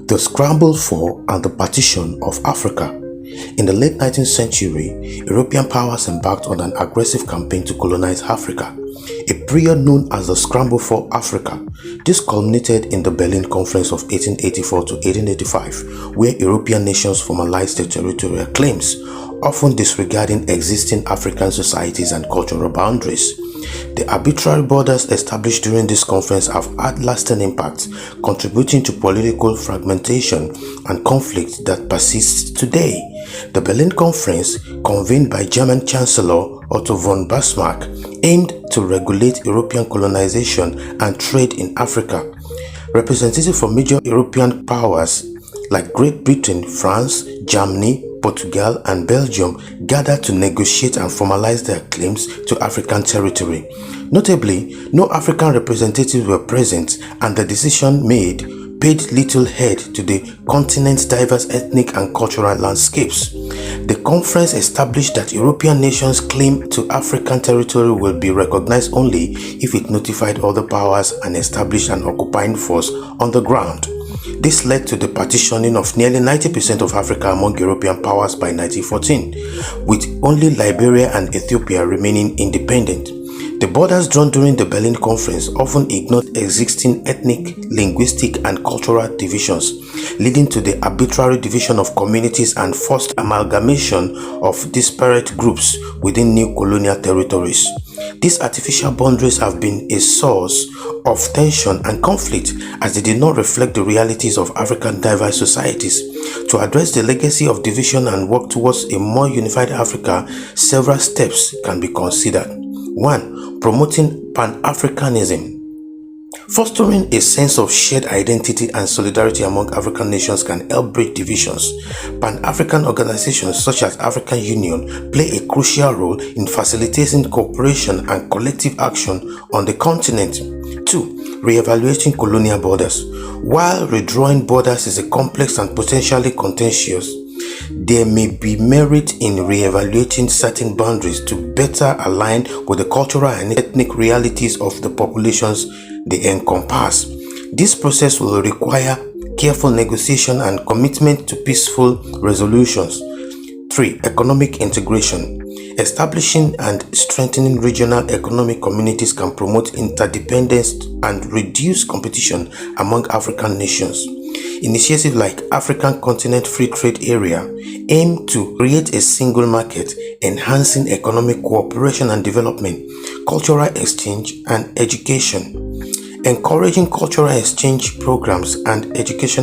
The Scramble for and the Partition of Africa. In the late 19th century, European powers embarked on an aggressive campaign to colonize Africa, a period known as the Scramble for Africa. This culminated in the Berlin Conference of 1884 to 1885, where European nations formalized their territorial claims, often disregarding existing African societies and cultural boundaries. The arbitrary borders established during this conference have had lasting impacts, contributing to political fragmentation and conflict that persists today. The Berlin Conference, convened by German Chancellor Otto von Bismarck, aimed to regulate European colonization and trade in Africa. Representatives from major European powers like Great Britain, France, Germany, Portugal, and Belgium gathered to negotiate and formalize their claims to African territory. Notably, no African representatives were present, and the decision made paid little heed to the continent's diverse ethnic and cultural landscapes. The conference established that European nations' claim to African territory will be recognized only if it notified other powers and established an occupying force on the ground. This led to the partitioning of nearly 90% of Africa among European powers by 1914, with only Liberia and Ethiopia remaining independent. The borders drawn during the Berlin Conference often ignored existing ethnic, linguistic, and cultural divisions, leading to the arbitrary division of communities and forced amalgamation of disparate groups within new colonial territories. These artificial boundaries have been a source of tension and conflict, as they did not reflect the realities of African diverse societies. To address the legacy of division and work towards a more unified Africa, several steps can be considered. 1. Promoting Pan-Africanism. Fostering a sense of shared identity and solidarity among African nations can help break divisions. Pan-African organizations such as African Union play a crucial role in facilitating cooperation and collective action on the continent. 2. Re-evaluating colonial borders. While redrawing borders is a complex and potentially contentious, there may be merit in re-evaluating certain boundaries to better align with the cultural and ethnic realities of the populations they encompass. This process will require careful negotiation and commitment to peaceful resolutions. 3. Economic integration. Establishing and strengthening regional economic communities can promote interdependence and reduce competition among African nations. Initiatives like African Continent Free Trade Area aim to create a single market, enhancing economic cooperation and development, cultural exchange, and education. Encouraging cultural exchange programs and education